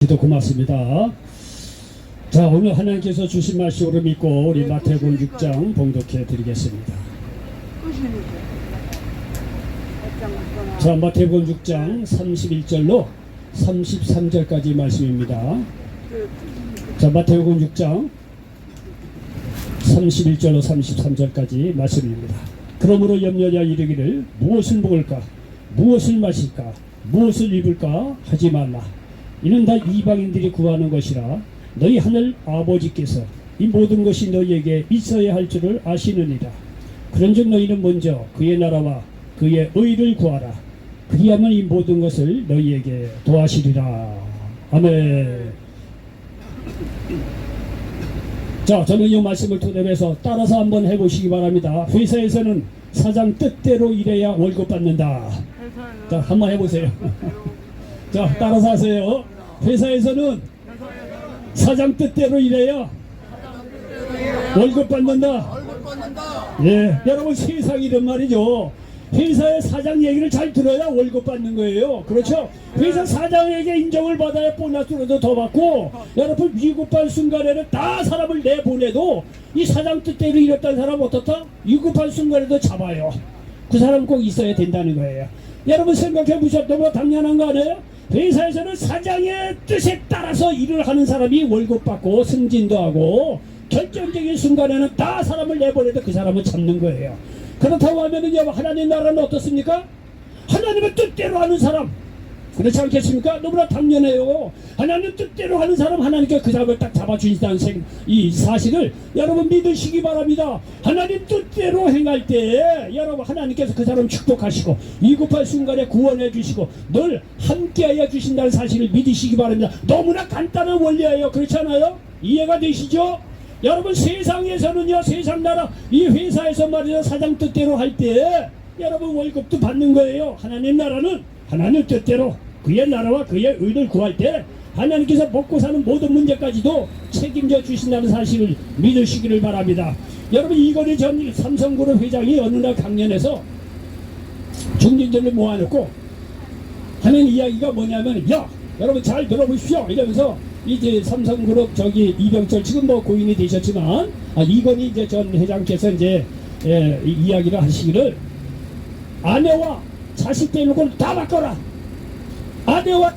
기도 고맙습니다. 자, 오늘 하나님께서 주신 말씀으로 믿고 우리 마태복음 6장 봉독해 드리겠습니다. 자, 마태복음 6장 31절로 33절까지 말씀입니다. 자, 마태복음 6장 31절로 33절까지 말씀입니다. 그러므로 염려하여 이르기를 무엇을 먹을까, 무엇을 마실까, 무엇을 입을까 하지 말라. 이는 다 이방인들이 구하는 것이라. 너희 하늘 아버지께서 이 모든 것이 너희에게 있어야 할 줄을 아시느니라. 그런즉 너희는 먼저 그의 나라와 그의 의를 구하라. 그리하면 이 모든 것을 너희에게 도하시리라. 아멘. 자, 저는 이 말씀을 토대로 해서 따라서 한번 해보시기 바랍니다. 회사에서는 사장 뜻대로 일해야 월급 받는다. 자, 한번 해보세요. 자, 따라서 하세요. 회사에서는 사장 뜻대로 일해야 월급 받는다. 예, 여러분 세상이 이런 말이죠. 회사의 사장 얘기를 잘 들어야 월급 받는 거예요. 그렇죠? 회사 사장에게 인정을 받아야 보너스로도 더 받고, 여러분 위급한 순간에는 다 사람을 내보내도 이 사장 뜻대로 일했다는 사람 어떻다? 위급한 순간에도 잡아요. 그 사람 꼭 있어야 된다는 거예요. 여러분 생각해 보셨던 거 당연한 거 아니에요? 회사에서는 사장의 뜻에 따라서 일을 하는 사람이 월급 받고 승진도 하고, 결정적인 순간에는 다 사람을 내보내도 그 사람을 잡는 거예요. 그렇다고 하면은요, 하나님 나라는 어떻습니까? 하나님의 뜻대로 하는 사람, 그렇지 않겠습니까? 너무나 당연해요. 하나님 뜻대로 하는 사람, 하나님께 그 사람을 딱 잡아주신다는 이 사실을 여러분 믿으시기 바랍니다. 하나님 뜻대로 행할 때 여러분 하나님께서 그 사람 축복하시고 위급한 순간에 구원해 주시고 늘 함께하여 주신다는 사실을 믿으시기 바랍니다. 너무나 간단한 원리예요. 그렇지 않아요? 이해가 되시죠? 여러분 세상에서는요, 세상 나라 이 회사에서 말이죠, 사장 뜻대로 할 때 여러분 월급도 받는 거예요. 하나님 나라는 하나님 뜻대로 그의 나라와 그의 의를 구할 때 하나님께서 먹고 사는 모든 문제까지도 책임져 주신다는 사실을 믿으시기를 바랍니다. 여러분 이건희 전 삼성그룹 회장이 어느 날 강연에서 중진들을 모아놓고 하는 이야기가 뭐냐면, 야 여러분 잘 들어보십시오 이러면서, 이제 삼성그룹 저기 이병철 지금 뭐 고인이 되셨지만 이건희 이제 전 회장께서 이제 이야기를 하시기를, 아내와 자식 빼놓고는 다 바꿔라. 아내와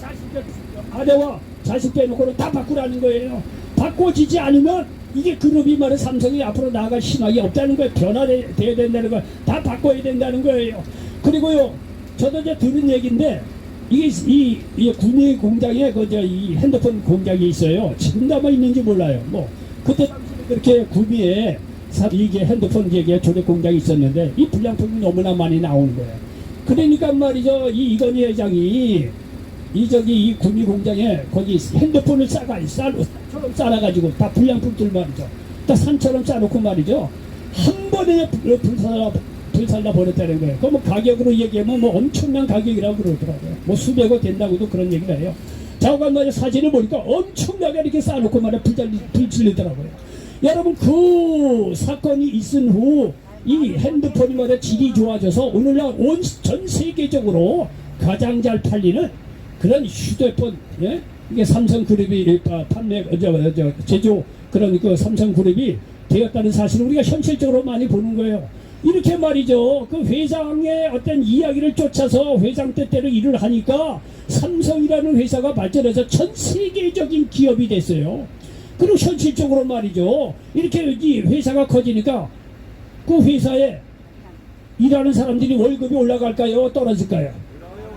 자식 빼놓고는 다 바꾸라는 거예요. 바꿔지지 않으면 이게 그룹이 말해 삼성이 앞으로 나아갈 희망이 없다는 거예요. 변화돼야 된다는 거예요. 다 바꿔야 된다는 거예요. 그리고요, 저도 이제 들은 얘기인데, 이게 이 구미 공장에 이 핸드폰 공장이 있어요. 지금도 아마 있는지 몰라요. 뭐 그때 그렇게 구미에 이게 핸드폰 조립 공장이 있었는데 이 불량품이 너무나 많이 나오는 거예요. 그러니까 말이죠, 이건희 회장이 이 구미 공장에 거기 핸드폰을 산처럼 쌓아가지고 다 불량품들 말이죠, 다 산처럼 쌓아놓고 말이죠, 한 번에 불살라 버렸다는 거예요. 그럼 가격으로 얘기하면 뭐 엄청난 가격이라고 그러더라고요. 뭐 수백억 된다고도 그런 얘기를 해요. 자오간 말이야, 사진을 보니까 엄청나게 이렇게 쌓아놓고 말이야 불 질리더라고요. 여러분 그 사건이 있은 후 이 핸드폰이 말이야 질이 좋아져서 오늘날 전 세계적으로 가장 잘 팔리는 그런 휴대폰, 예? 이게 삼성그룹이 제조 그런 그 삼성그룹이 되었다는 사실을 우리가 현실적으로 많이 보는 거예요. 이렇게 말이죠, 그 회장의 어떤 이야기를 쫓아서 회장 뜻대로 일을 하니까 삼성이라는 회사가 발전해서 전 세계적인 기업이 됐어요. 그리고 현실적으로 말이죠, 이렇게 이 회사가 커지니까 그 회사에 일하는 사람들이 월급이 올라갈까요? 떨어질까요?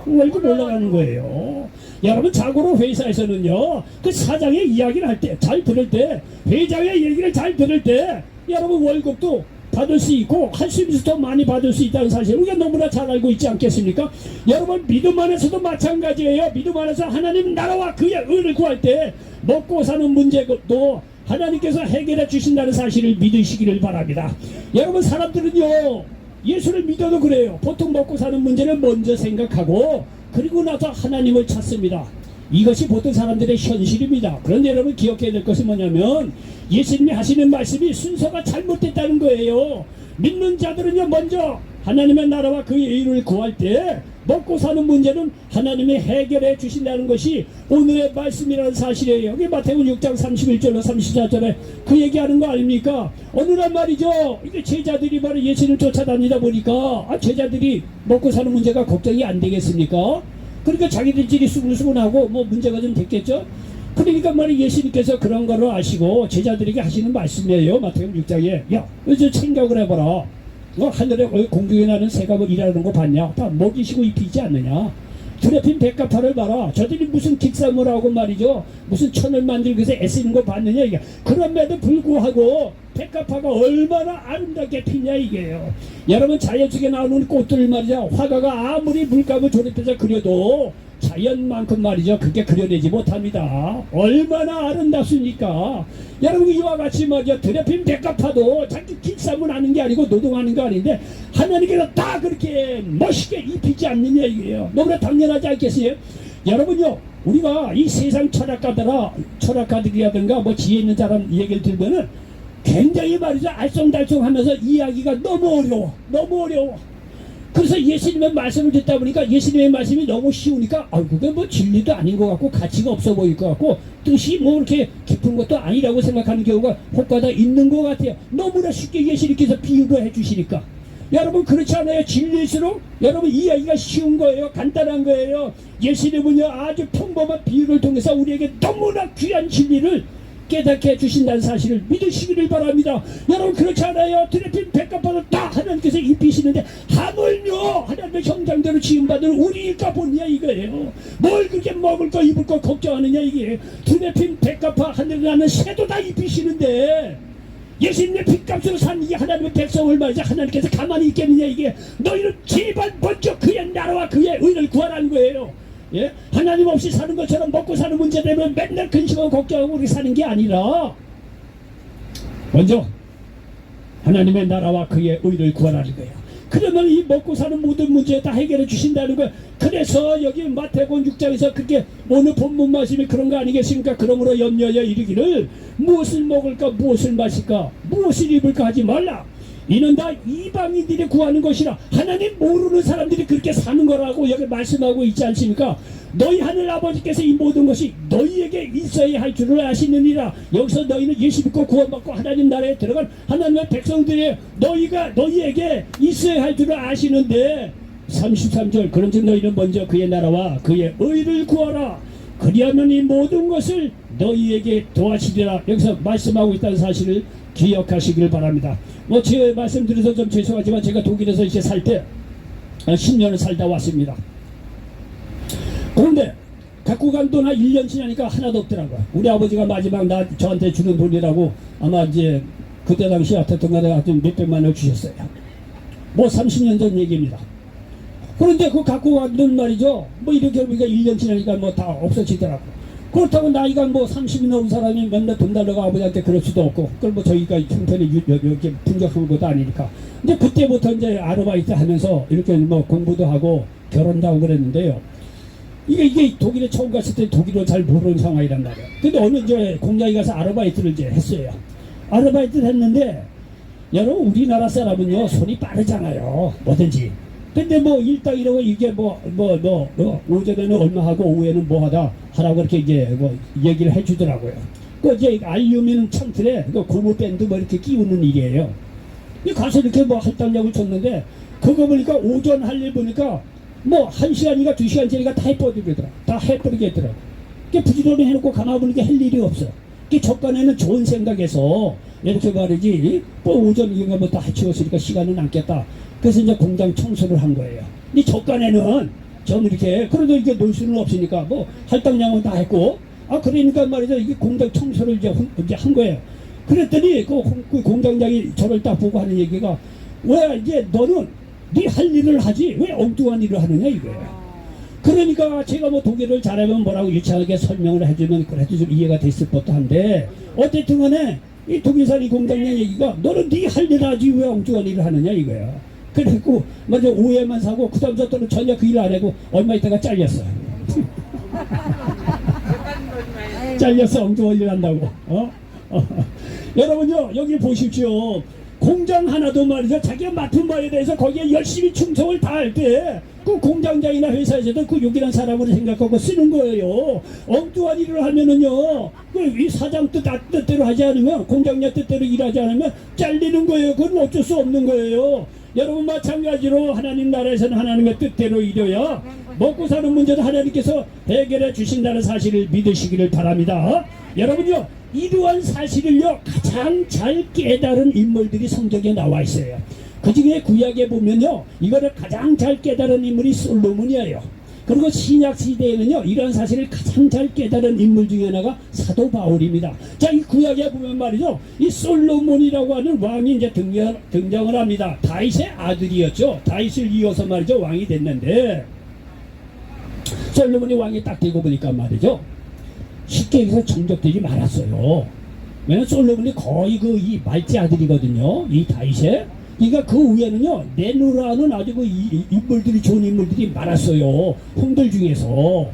월급 올라가는 거예요. 여러분 자고로 회사에서는요, 그 사장의 이야기를 할 때, 잘 들을 때, 회장의 얘기를 잘 들을 때 여러분 월급도 받을 수 있고 할 수 있으면서 더 많이 받을 수 있다는 사실 우리가 너무나 잘 알고 있지 않겠습니까? 여러분 믿음 안에서도 마찬가지예요. 믿음 안에서 하나님 나라와 그의 의를 구할 때 먹고 사는 문제도 하나님께서 해결해 주신다는 사실을 믿으시기를 바랍니다. 여러분 사람들은요, 예수를 믿어도 그래요. 보통 먹고 사는 문제를 먼저 생각하고 그리고 나서 하나님을 찾습니다. 이것이 보통 사람들의 현실입니다. 그런데 여러분 기억해야 될 것은 뭐냐면, 예수님이 하시는 말씀이 순서가 잘못됐다는 거예요. 믿는 자들은요, 먼저 하나님의 나라와 그의 의를 구할 때 먹고 사는 문제는 하나님이 해결해 주신다는 것이 오늘의 말씀이라는 사실이에요. 여기 마태복음 6장 31절로 34절에 그 얘기하는 거 아닙니까? 어느 날 말이죠, 이게 제자들이 바로 예수님을 쫓아다니다 보니까 제자들이 먹고 사는 문제가 걱정이 안 되겠습니까? 그러니까 자기들끼리 수근수근하고 뭐 문제가 좀 됐겠죠. 그러니까 말이 예수님께서 그런 거를 아시고 제자들에게 하시는 말씀이에요. 마태복음 6장에 야, 이제 생각을 해봐라. 하늘에 공중에 나는 새가 뭐 일하는 거 봤냐? 다 먹이시고 입히지 않느냐? 드레핀 백합화를 봐라. 저들이 무슨 깃싸움을 하고 말이죠. 무슨 천을 만들기 위해서 애쓰는 거 봤느냐 이게. 그럼에도 불구하고 백합화가 얼마나 아름답게 피냐 이게요. 여러분 자연 속에 나오는 꽃들 말이죠. 화가가 아무리 물감을 조립해서 그려도 자연만큼 말이죠. 그게 그려내지 못합니다. 얼마나 아름답습니까? 여러분 이와 같이 말이죠. 드레핀 백합화도 자기 깃싸움을 하는 게 아니고 노동하는 거 아닌데 하나님께서 다 그렇게 멋있게 입히지 않느냐 이게요. 너무나 당연하지 않겠어요? 여러분요, 우리가 이 세상 철학가들이라든가 뭐 지혜 있는 사람 얘기를 들면은 굉장히 말이죠. 알쏭달쏭하면서 이야기가 너무 어려워. 그래서 예수님의 말씀을 듣다 보니까 예수님의 말씀이 너무 쉬우니까 그게 뭐 진리도 아닌 것 같고 가치가 없어 보일 것 같고 뜻이 뭐 이렇게 깊은 것도 아니라고 생각하는 경우가 혹가다 있는 것 같아요. 너무나 쉽게 예수님께서 비유를 해주시니까. 여러분 그렇지 않아요? 진리일수록 여러분 이야기가 쉬운 거예요. 간단한 거예요. 예수님은요 아주 평범한 비유를 통해서 우리에게 너무나 귀한 진리를 깨닫게 해주신다는 사실을 믿으시기를 바랍니다. 여러분 그렇지 않아요? 드레핀 백합화를 다 하나님께서 입히시는데 하물며 하나님의 형상대로 지음받은 우리일까 보냐 이거예요. 뭘 그렇게 먹을 거 입을 거 걱정하느냐 이게. 드레핀 백합화 하늘에 나는 새도 다 입히시는데 예수님의 핏값으로 산 이 하나님의 백성을 말이죠. 하나님께서 가만히 있겠느냐 이게. 너희는 제발 먼저 그의 나라와 그의 의를 구하라는 거예요. 예? 하나님 없이 사는 것처럼 먹고 사는 문제 되면 맨날 근심하고 걱정하고 우리 사는 게 아니라 먼저 하나님의 나라와 그의 의를 구하라는 거예요. 그러면 이 먹고 사는 모든 문제 다 해결해 주신다는 거예요. 그래서 여기 마태복음 6장에서 그렇게 오늘 본문 말씀이 그런 거 아니겠습니까? 그러므로 염려하여 이르기를 무엇을 먹을까 무엇을 마실까 무엇을 입을까 하지 말라. 이는 다 이방인들이 구하는 것이라. 하나님 모르는 사람들이 그렇게 사는 거라고 여기 말씀하고 있지 않습니까? 너희 하늘 아버지께서 이 모든 것이 너희에게 있어야 할 줄을 아시느니라. 여기서 너희는 예수 믿고 구원받고 하나님 나라에 들어간 하나님의 백성들이 너희에게 있어야 할 줄을 아시는데 33절 그런즉 너희는 먼저 그의 나라와 그의 의를 구하라. 그리하면 이 모든 것을 너희에게 도와주리라. 여기서 말씀하고 있다는 사실을 기억하시길 바랍니다. 뭐 제 말씀드려서 좀 죄송하지만 제가 독일에서 이제 살 때 10년을 살다 왔습니다. 그런데 갖고 간 돈 한 1년 지나니까 하나도 없더라고요. 우리 아버지가 마지막 저한테 주는 돈이라고 아마 이제 그때 당시 어떻든 간에 하여튼 몇백만 원을 주셨어요. 뭐 30년 전 얘기입니다. 그런데 그 갖고 간 돈 말이죠. 뭐 이렇게 우리가 1년 지나니까 뭐 다 없어지더라고요. 그렇다고 나이가 뭐 30이 넘은 사람이 맨날 돈 달라고 아버지한테 그럴 수도 없고, 그걸 뭐 저희가 형편이 이렇게 풍족한 것도 아니니까. 근데 그때부터 이제 아르바이트 하면서 이렇게 뭐 공부도 하고 결혼도 하고 그랬는데요. 이게 독일에 처음 갔을 때 독일어 잘 모르는 상황이란 말이에요. 근데 어느 이제 공장에 가서 아르바이트를 이제 했어요. 아르바이트를 했는데, 여러분 우리나라 사람은요 손이 빠르잖아요. 뭐든지. 근데 뭐 일당 이러고 이게 오전에는 얼마 하고 오후에는 뭐 하라고 이렇게 이제 뭐 얘기를 해주더라고요. 그 이제 알루미늄 창틀에 그 고무 밴드 뭐 이렇게 끼우는 일이에요. 가서 이렇게 뭐 할당량을 줬는데 그거 보니까 오전 할 일 보니까 뭐 1시간인가 2시간짜리가 다 해버리더라. 다 해버리겠더라고. 부지런히 해놓고 가만 보니까 할 일이 없어. 저간에는 좋은 생각에서 이렇게 말이지 뭐 오전 이거 뭐 다 해치웠으니까 시간은 남겠다. 그래서 이제 공장 청소를 한 거예요. 이 저간에는 전 이렇게 그래도 이게 놀 수는 없으니까 뭐 할당량은 다 했고 그러니까 말이죠 이게 공장 청소를 이제 한 거예요. 그랬더니 그 공장장이 저를 딱 보고 하는 얘기가 왜 이제 너는 네 할 일을 하지 왜 엉뚱한 일을 하느냐 이거예요. 그러니까 제가 뭐 독일을 잘하면 뭐라고 유창하게 설명을 해주면 그래도 좀 이해가 됐을 법도 한데 어쨌든 간에 이 독일산 이 공장장 얘기가 너는 네 할 일을 하지 왜 엉뚱한 일을 하느냐 이거야. 그래갖고 먼저 오해만 사고 그 다음부터는 전혀 그 일 안 하고 얼마 있다가 잘렸어요. 잘렸어 엉뚱한 일 한다고. 여러분요 여기 보십시오. 공장 하나도 말이죠 자기가 맡은 바에 대해서 거기에 열심히 충성을 다할 때 그 그 공장장이나 회사에서도 그 욕이란 사람으로 생각하고 쓰는 거예요. 엉뚱한 일을 하면은요, 이 사장 뜻대로 하지 않으면, 공장장 뜻대로 일하지 않으면 잘리는 거예요. 그건 어쩔 수 없는 거예요. 여러분 마찬가지로 하나님 나라에서는 하나님의 뜻대로 일해야 먹고 사는 문제도 하나님께서 해결해 주신다는 사실을 믿으시기를 바랍니다. 여러분요, 이러한 사실을요 가장 잘 깨달은 인물들이 성경에 나와 있어요. 그 중에 구약에 보면요, 이거를 가장 잘 깨달은 인물이 솔로몬이에요. 그리고 신약 시대에는요, 이런 사실을 가장 잘 깨달은 인물 중에 하나가 사도 바울입니다. 자, 이 구약에 보면 말이죠, 이 솔로몬이라고 하는 왕이 이제 등장을 합니다. 다윗의 아들이었죠. 다윗을 이어서 말이죠, 왕이 됐는데, 솔로몬이 왕이 딱 되고 보니까 말이죠, 쉽게 얘기해서 정적들이 많았어요. 왜냐면 솔로몬이 거의 이 말째 아들이거든요, 이 다윗의. 그러니까 그 위에는요, 내노라는 아주 인물들이, 좋은 인물들이 많았어요. 형들 중에서.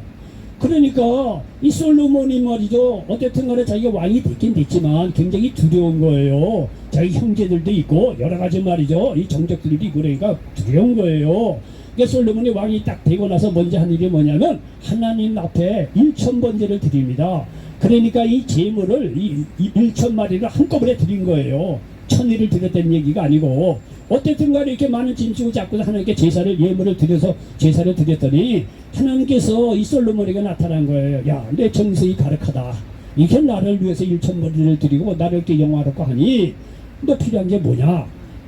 그러니까 이 솔로몬이 말이죠, 어쨌든 간에 자기가 왕이 됐긴 됐지만 굉장히 두려운 거예요. 자기 형제들도 있고 여러 가지 말이죠, 이 정적들도 있고, 그러니까 두려운 거예요. 그러니까 솔로몬이 왕이 딱 되고 나서 먼저 한 일이 뭐냐면 하나님 앞에 1,000번제를 드립니다. 그러니까 이 제물을 이 1,000마리를 한꺼번에 드린 거예요. 1,000일을 드렸다는 얘기가 아니고, 어쨌든 간에 이렇게 많은 짐치고 잡고 하나님께 제사를, 예물을 드려서 제사를 드렸더니 하나님께서 이 솔로몬에게 나타난 거예요. 야, 내 정성이 가득하다. 이게 나를 위해서 1,000마리를 드리고 나를 이렇게 영화롭고 하니 너 필요한 게 뭐냐?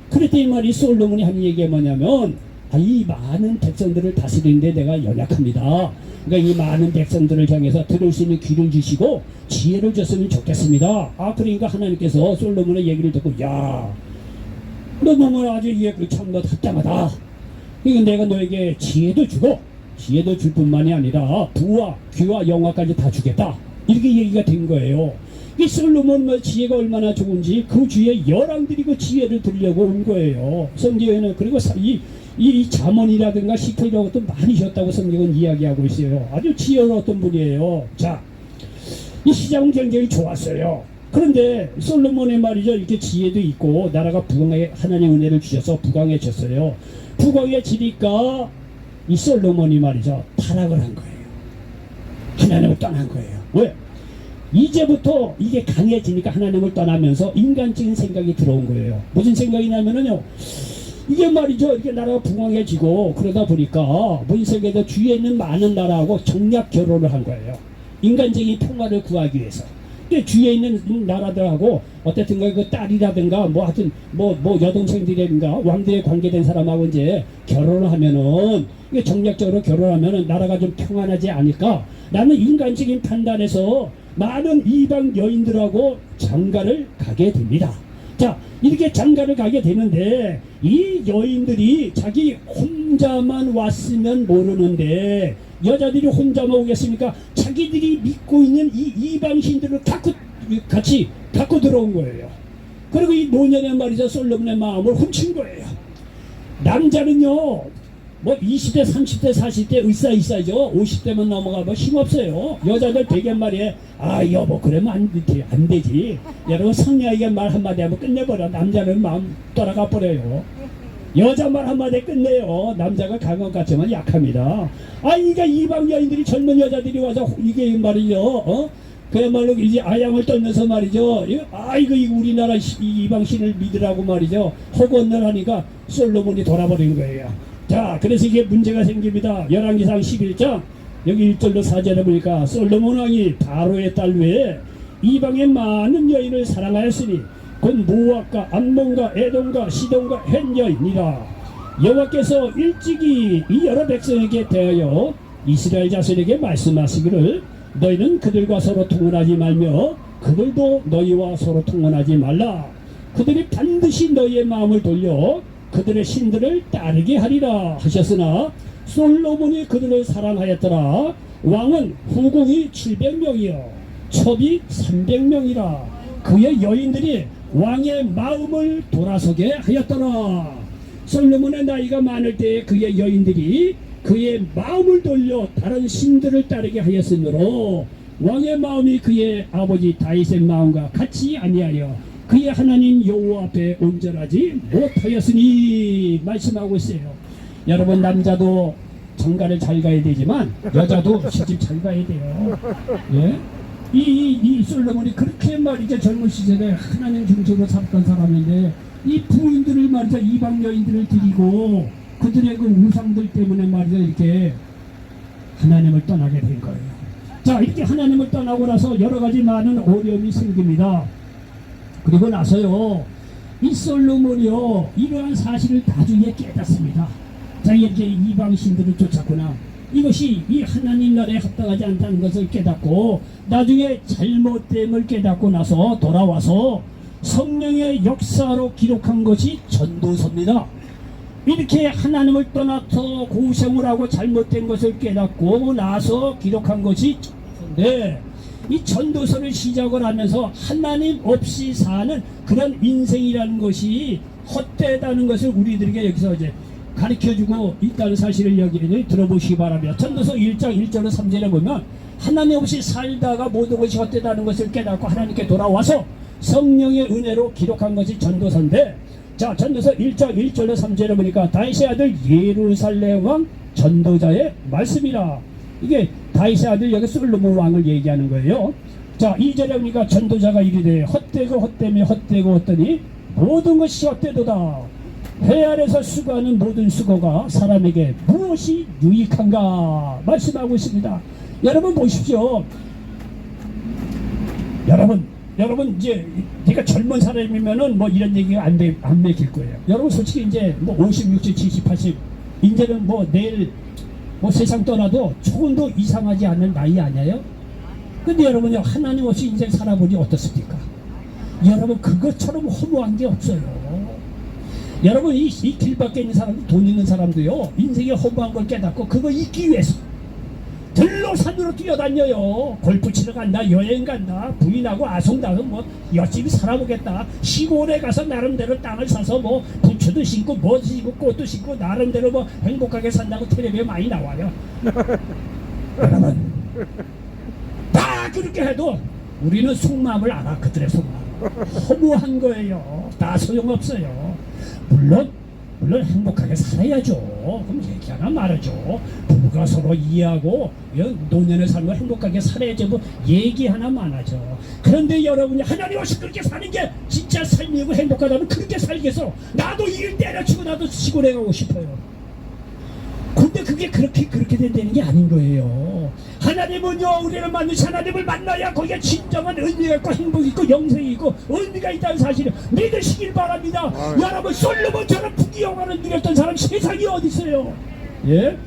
그랬더니 말이 솔로몬이 하는 얘기가 뭐냐면, 이 많은 백성들을 다스리는데 내가 연약합니다. 그러니까 이 많은 백성들을 향해서 들을 수 있는 귀를 주시고 지혜를 줬으면 좋겠습니다. 그러니까 하나님께서 솔로몬의 얘기를 듣고, 야, 너 너무 아주 이해를 참 너 합당하다. 그러니까 내가 너에게 지혜도 주고, 지혜도 줄 뿐만이 아니라 부와 귀와 영화까지 다 주겠다. 이렇게 얘기가 된 거예요. 이 솔로몬의 지혜가 얼마나 좋은지 그 주위에 열왕들이 그 지혜를 들려고 온 거예요. 성경에는. 그리고 이 자문이라든가 시크이라고 것도 많이 쉬었다고 성경은 이야기하고 있어요. 아주 지혜로웠던 분이에요. 자, 이 시장은 굉장히 좋았어요. 그런데 솔로몬의 말이죠, 이렇게 지혜도 있고 나라가 부강해, 하나님의 은혜를 주셔서 부강해졌어요. 부강해지니까 이 솔로몬이 말이죠, 타락을 한 거예요. 하나님을 떠난 거예요. 왜? 이제부터 이게 강해지니까 하나님을 떠나면서 인간적인 생각이 들어온 거예요. 무슨 생각이냐면은요, 이게 말이죠, 이렇게 나라가 부강해지고 그러다 보니까 문 세계에서 주위에 있는 많은 나라하고 정략 결혼을 한 거예요. 인간적인 평화를 구하기 위해서. 근데 주위에 있는 나라들하고 어쨌든 그 딸이라든가 뭐 하여튼 뭐 여동생들이라든가 왕들에 관계된 사람하고 이제 결혼을 하면은, 이게 정략적으로 결혼하면은 나라가 좀 평안하지 않을까? 라는 인간적인 판단에서 많은 이방 여인들하고 장가를 가게 됩니다. 자, 이렇게 장가를 가게 되는데 이 여인들이 자기 혼자만 왔으면 모르는데, 여자들이 혼자만 오겠습니까? 자기들이 믿고 있는 이 이방신들을 같이 갖고 들어온 거예요. 그리고 이 노년의 말이죠, 솔로몬의 마음을 훔친 거예요. 남자는요, 뭐 20대, 30대, 40대 으쌰으쌰죠. 50대만 넘어가면 힘없어요. 여자들 100여 마리에 여보 그러면 안 되지. 여러분 성녀에게 말 한마디 하면 끝내버려. 남자는 마음 떠나가 버려요. 여자 말 한마디 끝내요. 남자가 강한 것 같지만 약합니다. 그러니까 이방 여인들이, 젊은 여자들이 와서 이게 말이죠, 그야말로 이제 아양을 떨면서 말이죠, 이거 우리나라 이방 신을 믿으라고 말이죠, 허건을 하니까 솔로몬이 돌아버린 거예요. 자, 그래서 이게 문제가 생깁니다. 열왕기상 11장 여기 1절로 4절에 보니까 솔로몬 왕이 바로의 딸 외에 이방의 많은 여인을 사랑하였으니 곧 모압과 암몬과 에돔과 시돈과 헷 여인이라. 여호와께서 일찍이 이 여러 백성에게 대하여 이스라엘 자손에게 말씀하시기를 너희는 그들과 서로 통혼하지 말며 그들도 너희와 서로 통혼하지 말라. 그들이 반드시 너희의 마음을 돌려 그들의 신들을 따르게 하리라 하셨으나 솔로몬이 그들을 사랑하였더라. 왕은 후궁이 700명이요 첩이 300명이라. 그의 여인들이 왕의 마음을 돌아서게 하였더라. 솔로몬의 나이가 많을 때에 그의 여인들이 그의 마음을 돌려 다른 신들을 따르게 하였으므로 왕의 마음이 그의 아버지 다윗의 마음과 같이 아니하여 그의 하나님 여호와 앞에 온전하지 못하였으니 말씀하고 있어요. 여러분, 남자도 장가를 잘 가야 되지만 여자도 시집 잘 가야 돼요. 예? 이 솔로몬이 그렇게 말이죠. 젊은 시절에 하나님 중심으로 살았던 사람인데 이 부인들을 말이죠. 이방 여인들을 드리고 그들의 그 우상들 때문에 말이죠. 이렇게 하나님을 떠나게 된 거예요. 자, 이렇게 하나님을 떠나고 나서 여러 가지 많은 어려움이 생깁니다. 그리고 나서요, 이 솔로몬이요, 이러한 사실을 나중에 깨닫습니다. 자, 이렇게 이방 신들을 쫓았구나. 이것이 이 하나님 나라에 합당하지 않다는 것을 깨닫고 나중에 잘못됨을 깨닫고 나서 돌아와서 성령의 역사로 기록한 것이 전도서입니다. 이렇게 하나님을 떠나서 고생을 하고 잘못된 것을 깨닫고 나서 기록한 것이 전도서인데, 이 전도서를 시작을 하면서 하나님 없이 사는 그런 인생이라는 것이 헛되다는 것을 우리들에게 여기서 이제 가르쳐주고 있다는 사실을 여기 들어보시기 바랍니다. 전도서 1장 1절로 3절에 보면 하나님 없이 살다가 모든 것이 헛되다는 것을 깨닫고 하나님께 돌아와서 성령의 은혜로 기록한 것이 전도서인데, 자, 전도서 1장 1절로 3절에 보니까 다윗의 아들 예루살렘 왕 전도자의 말씀이라. 이게 다윗의 아들 여기 솔로몬 왕을 얘기하는 거예요. 자, 2절에 보니까 전도자가 이르되 헛되고 헛되며 헛되고 헛되니 모든 것이 헛되도다. 해 아래서 수고하는 모든 수고가 사람에게 무엇이 유익한가 말씀하고 있습니다. 여러분 보십시오. 여러분 이제 네가 젊은 사람이면은 뭐 이런 얘기가 안 맥힐 거예요. 여러분 솔직히 이제 뭐 50, 60, 70, 80 이제는 뭐 내일 뭐 세상 떠나도 조금도 이상하지 않는 나이 아니에요? 근데 여러분요, 하나님 없이 인생 살아보니 어떻습니까? 여러분 그것처럼 허무한 게 없어요. 여러분 이 길밖에 있는 사람, 돈 있는 사람도요, 인생의 허무한 걸 깨닫고 그거 잊기 위해서 들로 산으로 뛰어다녀요. 골프 치러 간다, 여행 간다, 부인하고 아송다고 뭐 열심히 살아보겠다. 시골에 가서 나름대로 땅을 사서 뭐 부추도 심고 뭐도 심고 꽃도 심고 나름대로 뭐 행복하게 산다고 텔레비에 많이 나와요. 여러분 다 그렇게 해도 우리는 속마음을 알아. 그들의 속마음 허무한 거예요. 다 소용없어요. 물론 행복하게 살아야죠. 그럼 얘기 하나 말하죠. 부부가 서로 이해하고 노년을 살고 행복하게 살아야죠. 뭐 얘기 하나만 하죠. 그런데 여러분이 하나님 없이 그렇게 사는 게 진짜 삶이고 행복하다면 그렇게 살겠어. 나도 일 때려치고 나도 시골에 가고 싶어요. 근데 그게 그렇게 된다는 게 아닌 거예요. 하나님은요, 우리를 만드신 하나님을 만나야 거기에 진정한 의미가 있고 행복이 있고 영생이 있고 의미가 있다는 사실을 믿으시길 바랍니다. 여러분 솔로몬처럼 부귀영화를 누렸던 사람 세상에 어디 있어요? 예?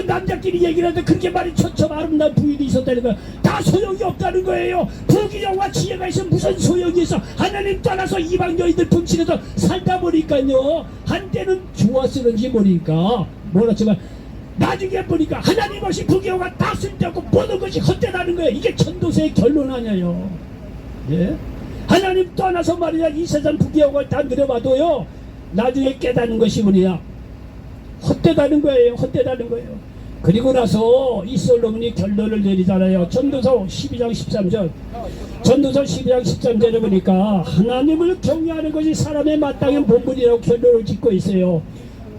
남자끼리 얘기를 하는데 그렇게 말이 처참 아름다운 부인이 있었다는 거야. 다 소용이 없다는 거예요. 부귀영화 지혜가 있으면 무슨 소용이 있어. 하나님 떠나서 이방 여인들 품실해서 살다 보니까요, 한때는 좋았으는지 모르니까 몰랐지만 나중에 보니까 하나님 없이 부귀영화 다 쓸데없고 모든 것이 헛되다는 거예요. 이게 전도서의 결론 아니에요. 예? 하나님 떠나서 말이야 이 세상 부귀영화를 다 누려봐도요, 나중에 깨닫는 것이 뭐냐, 헛되다는 거예요. 헛되다는 거예요. 그리고 나서 이 솔로몬이 결론을 내리잖아요. 전도서 12장 13절. 전도서 12장 13절에 보니까 하나님을 경외하는 것이 사람의 마땅한 본분이라고 결론을 짓고 있어요.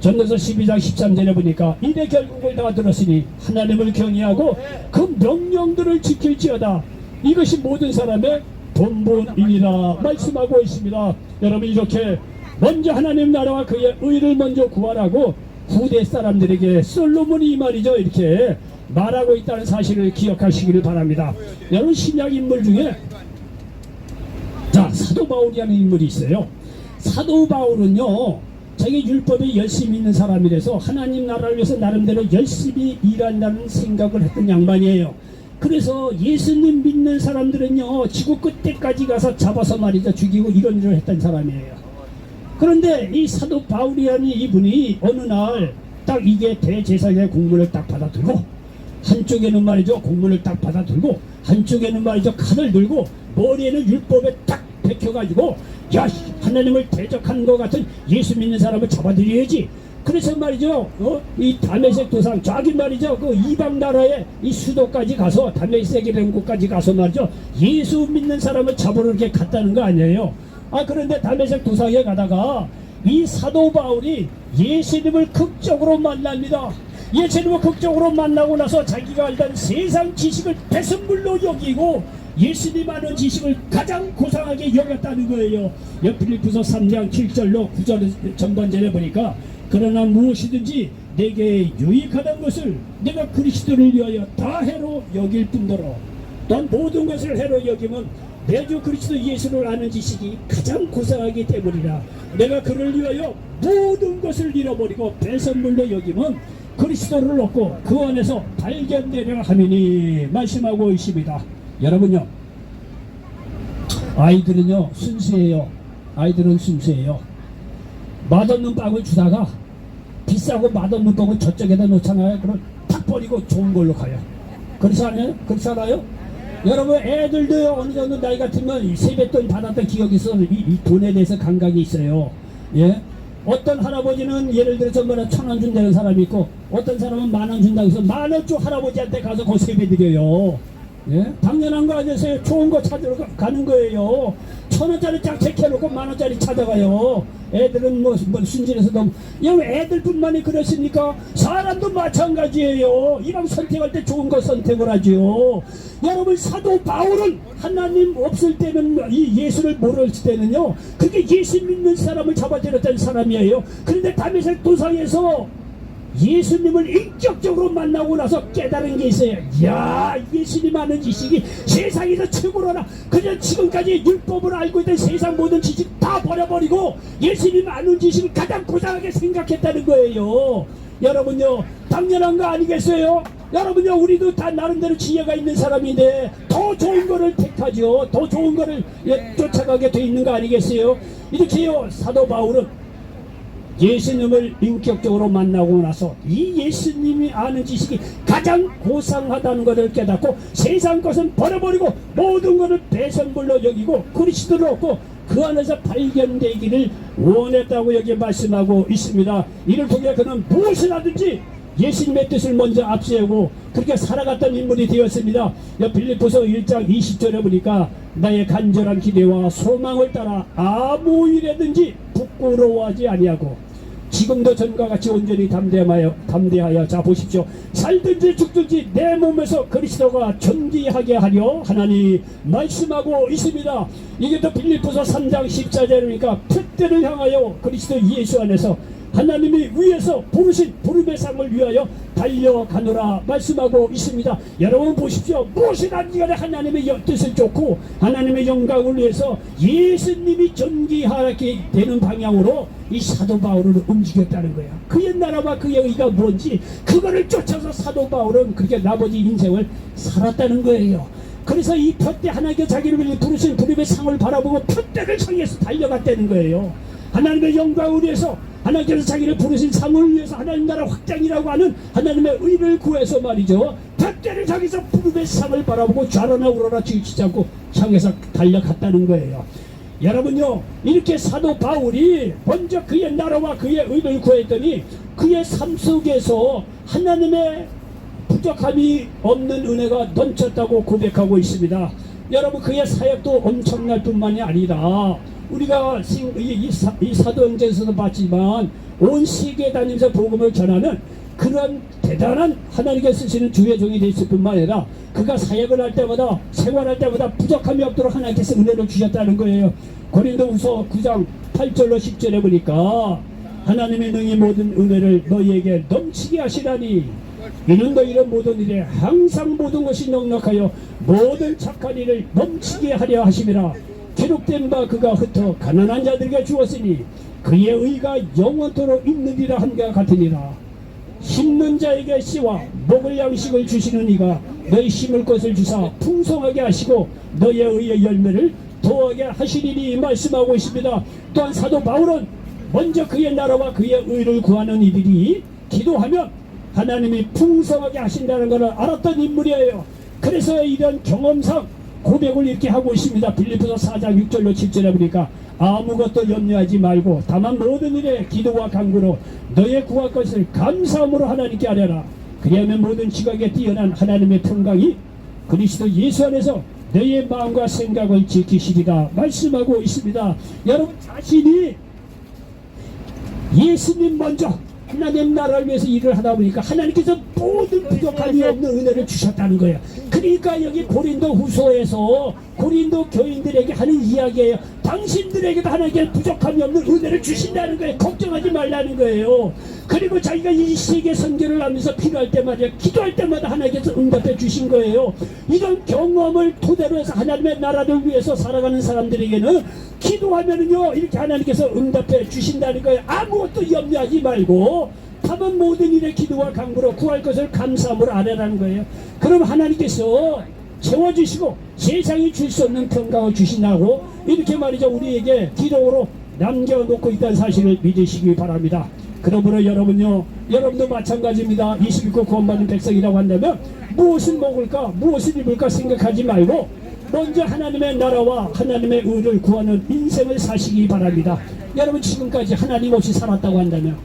전도서 12장 13절에 보니까 이내 결국을 다 들었으니 하나님을 경외하고 그 명령들을 지킬지어다. 이것이 모든 사람의 본분이니라 말씀하고 있습니다. 여러분 이렇게 먼저 하나님 나라와 그의 의를 먼저 구하라고 후대 사람들에게 솔로몬이 이 말이죠, 이렇게 말하고 있다는 사실을 기억하시기를 바랍니다. 여러분 신약 인물 중에 자 사도 바울이라는 인물이 있어요. 사도 바울은요, 자기 율법에 열심히 있는 사람이라서 하나님 나라를 위해서 나름대로 열심히 일한다는 생각을 했던 양반이에요. 그래서 예수님 믿는 사람들은요, 지구 끝에까지 가서 잡아서 말이죠, 죽이고 이런 일을 했던 사람이에요. 그런데 이 사도 바울이라는 이분이 어느 날 딱 이게 대제사장의 공문을 딱 받아들고, 한쪽에는 말이죠 공문을 딱 받아들고, 한쪽에는 말이죠 칼을 들고, 머리에는 율법에 딱 베껴가지고, 야 하나님을 대적하는 것 같은 예수 믿는 사람을 잡아들여야지. 그래서 말이죠 이 다메섹 도상 자기 말이죠 그 이방 나라의 이 수도까지 가서 다메섹이라는 곳까지 가서 말이죠 예수 믿는 사람을 잡으러 이렇게 갔다는 거 아니에요. 그런데 다메섹 도상에 가다가 이 사도 바울이 예수님을 극적으로 만납니다. 예수님을 극적으로 만나고 나서 자기가 알던 세상 지식을 배설물로 여기고 예수님 아는 지식을 가장 고상하게 여겼다는 거예요. 빌립보서 3장 7절로 9절 전반절에 보니까 그러나 무엇이든지 내게 유익하다는 것을 내가 그리스도를 위하여 다 해로 여길 뿐더러 또한 모든 것을 해로 여기면 내주 그리스도 예수를 아는 지식이 가장 고상하기 때문이라. 내가 그를 위하여 모든 것을 잃어버리고 배설물로 여기면 그리스도를 얻고 그 안에서 발견되려 함이니 말씀하고 있습니다. 여러분요, 아이들은요 순수해요. 아이들은 순수해요. 맛없는 빵을 주다가 비싸고 맛없는 빵을 저쪽에다 놓잖아요. 그럼 탁 버리고 좋은 걸로 가요. 그렇지 않아요? 그렇지 않아요? 여러분, 애들도 어느 정도 나이 같으면 세뱃돈 받았던 기억이 있어. 이 돈에 대해서 감각이 있어요. 예? 어떤 할아버지는 예를 들어 전번에 1,000원 준다는 사람이 있고, 어떤 사람은 10,000원 준다고 해서 10,000원 쪽 할아버지한테 가서 그 세배 드려요. 예? 당연한 거 아니었어요. 좋은 거 찾으러 가는 거예요. 1,000원짜리 쫙 제껴놓고 10,000원짜리 찾아가요. 애들은 뭐 순진해서 너무. 애들뿐만이 그렇습니까? 사람도 마찬가지예요. 이왕 선택할 때 좋은 거 선택을 하죠. 여러분, 사도 바울은 하나님 없을 때는 이 예수를 모를 때는요, 그게 예수 믿는 사람을 잡아들였던 사람이에요. 그런데 다메섹 도상에서 예수님을 인격적으로 만나고 나서 깨달은 게 있어요. 이야, 예수님 아는 지식이 세상에서 최고로나. 그냥 지금까지 율법을 알고 있던 세상 모든 지식 다 버려버리고 예수님 아는 지식을 가장 고상하게 생각했다는 거예요. 여러분요, 당연한 거 아니겠어요? 여러분요, 우리도 다 나름대로 지혜가 있는 사람인데 더 좋은 거를 택하죠. 더 좋은 거를 쫓아가게 돼 있는 거 아니겠어요? 이렇게요, 사도 바울은 예수님을 인격적으로 만나고 나서 이 예수님이 아는 지식이 가장 고상하다는 것을 깨닫고 세상 것은 버려버리고 모든 것을 배설물로 여기고 그리스도를 얻고 그 안에서 발견되기를 원했다고 여기 말씀하고 있습니다. 이를 통해 그는 무엇을 하든지 예수님의 뜻을 먼저 앞세우고 그렇게 살아갔던 인물이 되었습니다. 빌립보서 1장 20절에 보니까 나의 간절한 기대와 소망을 따라 아무 일에든지 부끄러워하지 아니하고 지금도 전과 같이 온전히 담대하여 자 보십시오. 살든지 죽든지 내 몸에서 그리스도가 존귀하게 하려 하나니 말씀하고 있습니다. 이게 또 빌립보서 3장 14절이니까 표대를 향하여 그리스도 예수 안에서 하나님이 위에서 부르신 부름의 상을 위하여 달려가노라 말씀하고 있습니다. 여러분 보십시오. 무엇이든지 간에 하나님의 뜻을 쫓고 하나님의 영광을 위해서 예수님이 존귀하게 되는 방향으로 이 사도 바울을 움직였다는 거야. 그의 나라와 그의 의가 뭔지 그거를 쫓아서 사도 바울은 그렇게 나머지 인생을 살았다는 거예요. 그래서 이 표대 하나님께 자기를 부르신 부름의 상을 바라보고 표대를 향해서 달려갔다는 거예요. 하나님의 영광을 위해서 하나님께서 자기를 부르신 상을 위해서 하나님 나라 확장이라고 하는 하나님의 의를 구해서 말이죠. 표대를 향해서 부름의 상을 바라보고 좌로나 우로나 지치지 않고 향해서 달려갔다는 거예요. 여러분요, 이렇게 사도 바울이 먼저 그의 나라와 그의 의를 구했더니 그의 삶 속에서 하나님의 부족함이 없는 은혜가 넘쳤다고 고백하고 있습니다. 여러분, 그의 사역도 엄청날 뿐만이 아니라 우리가 이 사도행전에서도 봤지만 온 세계에 다니면서 복음을 전하는 그런 대단한 하나님께 쓰시는 주의 종이 됐을 뿐만 아니라 그가 사역을 할 때마다 생활할 때마다 부족함이 없도록 하나님께서 은혜를 주셨다는 거예요. 고린도후서 9장 8절로 10절에 보니까 하나님의 능히 모든 은혜를 너희에게 넘치게 하시라니 이는 너희는 모든 일에 항상 모든 것이 넉넉하여 모든 착한 일을 넘치게 하려 하심이라. 기록된 바 그가 흩어 가난한 자들에게 주었으니 그의 의가 영원토록 있느니라 한가 같으니라. 심는 자에게 씨와 먹을 양식을 주시는 이가 너희 심을 것을 주사 풍성하게 하시고 너희의 의의 열매를 더하게 하시리니 말씀하고 있습니다. 또한 사도 바울은 먼저 그의 나라와 그의 의를 구하는 이들이 기도하면 하나님이 풍성하게 하신다는 것을 알았던 인물이에요. 그래서 이런 경험상 고백을 이렇게 하고 있습니다. 빌립보서 4장 6절로 7절에 보니까 아무것도 염려하지 말고 다만 모든 일에 기도와 간구로 너의 구할 것을 감사함으로 하나님께 아뢰라. 그리하면 모든 지각에 뛰어난 하나님의 평강이 그리스도 예수 안에서 너의 마음과 생각을 지키시리라 말씀하고 있습니다. 여러분 자신이 예수님 먼저 하나님 나라를 위해서 일을 하다 보니까 하나님께서 모든 부족함이 없는 은혜를 주셨다는 거예요. 그러니까 여기 고린도 후서에서 고린도 교인들에게 하는 이야기예요. 당신들에게도 하나님께서 부족함이 없는 은혜를 주신다는 거예요. 걱정하지 말라는 거예요. 그리고 자기가 이 세계 선교를 하면서 필요할 때마다 기도할 때마다 하나님께서 응답해 주신 거예요. 이런 경험을 토대로 해서 하나님의 나라를 위해서 살아가는 사람들에게는 기도하면은요 이렇게 하나님께서 응답해 주신다는 거예요. 아무것도 염려하지 말고 다만 모든 일에 기도와 간구로 구할 것을 감사함으로 아뢰라는 거예요. 그럼 하나님께서 채워주시고 세상이 줄 수 없는 평강을 주신다고 이렇게 말이죠. 우리에게 기록으로 남겨놓고 있다는 사실을 믿으시기 바랍니다. 그러므로 여러분요, 여러분도 마찬가지입니다. 21국 구원받은 백성이라고 한다면 무엇을 먹을까 무엇을 입을까 생각하지 말고 먼저 하나님의 나라와 하나님의 의를 구하는 인생을 사시기 바랍니다. 여러분 지금까지 하나님 없이 살았다고 한다면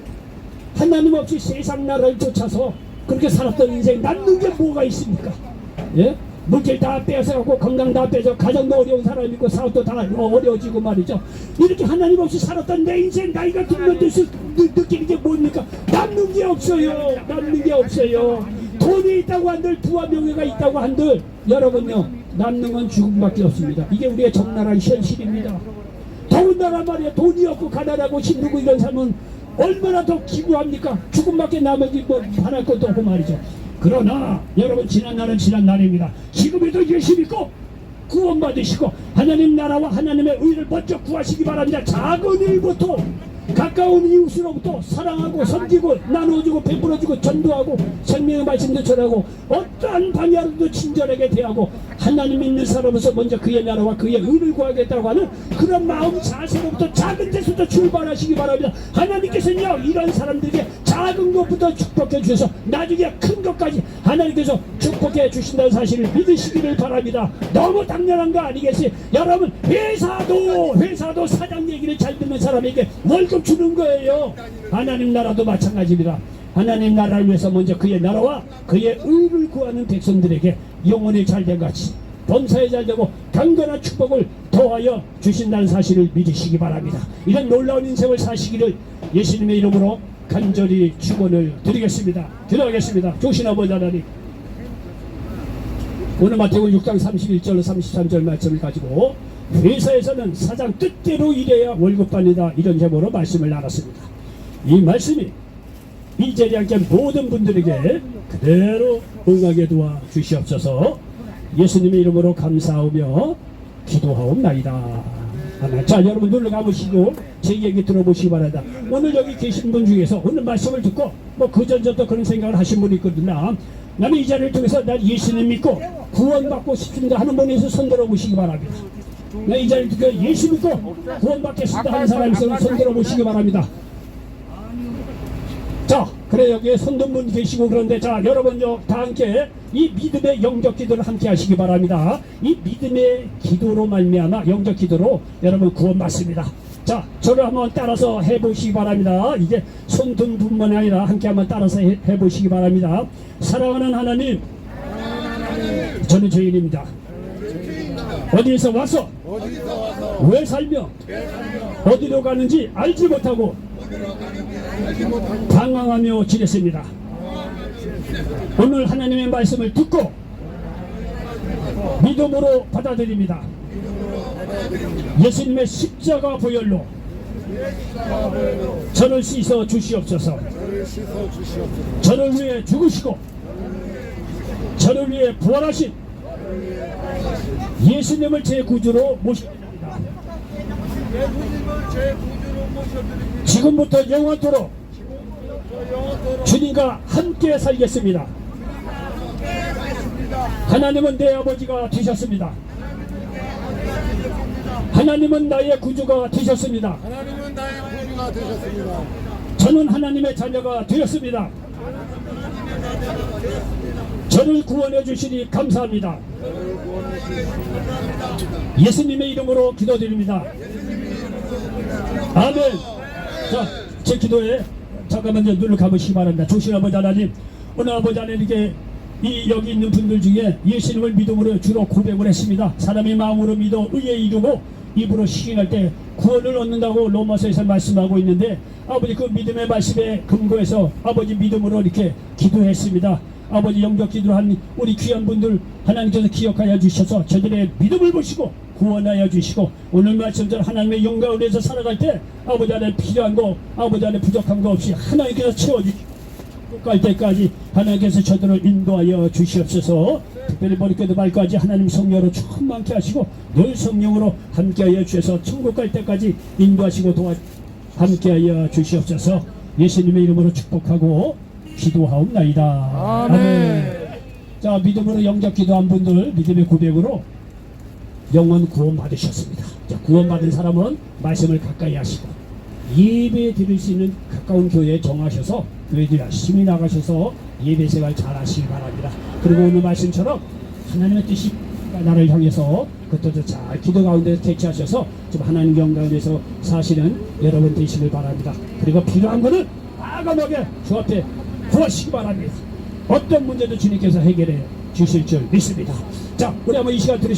하나님 없이 세상 나라를 쫓아서 그렇게 살았던 인생 남는 게 뭐가 있습니까? 예? 물질 다 뺏어갖고 건강 다 뺏어 가정도 어려운 사람이 있고 사업도 다 어려워지고 말이죠. 이렇게 하나님 없이 살았던 내 인생 나이가 들면 느끼는 게 뭡니까? 남는 게 없어요. 남는 게 없어요. 돈이 있다고 한들 부와 명예가 있다고 한들 여러분요 남는 건 죽음밖에 없습니다. 이게 우리의 적나라한 현실입니다. 더군다나 말이야 돈이 없고 가난하고 힘들고 이런 삶은 얼마나 더 기구합니까? 죽음밖에 남은 뭐 바랄 것도 없고 말이죠. 그러나 여러분 지난 날은 지난 날입니다. 지금에도 예수 믿고 구원받으시고 하나님 나라와 하나님의 의를 먼저 구하시기 바랍니다. 작은 일부터 가까운 이웃으로부터 사랑하고 섬기고 나눠주고 베풀어주고 전도하고 생명의 말씀도 전하고 어떠한 방향으로도 친절하게 대하고 하나님 믿는 사람으로서 먼저 그의 나라와 그의 의를 구하겠다고 하는 그런 마음 자세로부터 작은 데서부터 출발하시기 바랍니다. 하나님께서는요 이런 사람들에게 작은 것부터 축복해 주셔서 나중에 큰 것까지 하나님께서 축복해 주신다는 사실을 믿으시기를 바랍니다. 너무 당연한 거 아니겠어요? 여러분 회사도 사장 얘기를 잘 듣는 사람에게 월급 주는 거예요. 하나님 나라도 마찬가지입니다. 하나님 나라를 위해서 먼저 그의 나라와 그의 의를 구하는 백성들에게 영혼이 잘된 같이 범사에 잘되고 강건한 축복을 더하여 주신다는 사실을 믿으시기 바랍니다. 이런 놀라운 인생을 사시기를 예수님의 이름으로 간절히 축원을 드리겠습니다. 기도하겠습니다. 조신 아버지 하나님, 오늘 마태복음 6장 31절 33절 말씀을 가지고 회사에서는 사장 뜻대로 일해야 월급 받는다 이런 제목으로 말씀을 나눴습니다. 이 말씀이 이 자리에 함께 모든 분들에게 그대로 응하게 도와 주시옵소서. 예수님의 이름으로 감사하며 기도하옵나이다. 아멘. 자, 여러분 눈을 감으시고 제 얘기 들어보시기 바랍니다. 오늘 여기 계신 분 중에서 오늘 말씀을 듣고 뭐 그전부터 그런 생각을 하신 분이 있거든요. 나는 이 자리를 통해서 난 예수님 믿고 구원받고 싶습니다 하는 분에서 손 들어보시기 바랍니다. 나 이 자리를 듣고 예수 믿고 구원받겠습니다 하는 사람이 있으면 손 들어보시기 바랍니다. 자, 그래 여기에 손든 분 계시고 그런데 자 여러분요 다 함께 이 믿음의 영적 기도를 함께 하시기 바랍니다. 이 믿음의 기도로 말미암아 영적 기도로 여러분 구원받습니다. 자, 저를 한번 따라서 해보시기 바랍니다. 이제 손든 분만이 아니라 함께 한번 따라서 해보시기 바랍니다. 사랑하는 하나님, 저는 죄인입니다. 어디에서 와서 왜 살며 어디로 가는지 알지 못하고 방황하며 지냈습니다. 오늘 하나님의 말씀을 듣고 믿음으로 받아들입니다. 예수님의 십자가 보혈로 저를 씻어 주시옵소서. 저를 위해 죽으시고 저를 위해 부활하신 예수님을 제 구주로 모십니다. 지금부터 영원토록 주님과 함께 살겠습니다. 하나님은 내 아버지가 되셨습니다. 하나님은 나의 구주가 되셨습니다. 저는 하나님의 자녀가 되었습니다. 저를 구원해 주시니 감사합니다. 예수님의 이름으로 기도드립니다. 아멘. 자, 제 기도에 잠깐만 눈을 감으시기 바랍니다. 조신 아버지 하나님, 오늘 아버지 하나님께 이 여기 있는 분들 중에 예수님을 믿음으로 주로 고백을 했습니다. 사람의 마음으로 믿어 의에 이르고 입으로 시인할 때 구원을 얻는다고 로마서에서 말씀하고 있는데 아버지 그 믿음의 말씀에 근거해서 아버지 믿음으로 이렇게 기도했습니다. 아버지 영적 기도를 한 우리 귀한 분들 하나님께서 기억하여 주셔서 저들의 믿음을 보시고 구원하여 주시고 오늘 말씀대로 하나님의 영광을 위해서 살아갈 때 아버지 안에 필요한 거 아버지 안에 부족한 거 없이 하나님께서 채워주시고 갈 때까지 하나님께서 저들을 인도하여 주시옵소서. 특별히 머리끝에 발까지 하나님 성령으로 충만케 하시고 늘 성령으로 함께하여 주셔서 천국 갈 때까지 인도하시고 함께하여 주시옵소서. 예수님의 이름으로 축복하고 기도하옵나이다. 아멘. 자, 믿음으로 영접 기도한 분들 믿음의 고백으로 영원 구원 받으셨습니다. 자, 구원 받은 사람은 말씀을 가까이 하시고 예배 드릴 수 있는 가까운 교회에 정하셔서 교회도 열심히 나가셔서 예배 생활 잘 하시기 바랍니다. 그리고 오늘 말씀처럼 하나님의 뜻이 나를 향해서 그것도 잘 기도 가운데 대체하셔서 좀 하나님 영광을 위해서 사시는 여러분 되시길 바랍니다. 그리고 필요한 것은 과감하게 주 앞에 구하시기 바랍니다. 어떤 문제도 주님께서 해결해 주실 줄 믿습니다. 자, 우리 한번 이 시간 들으시죠.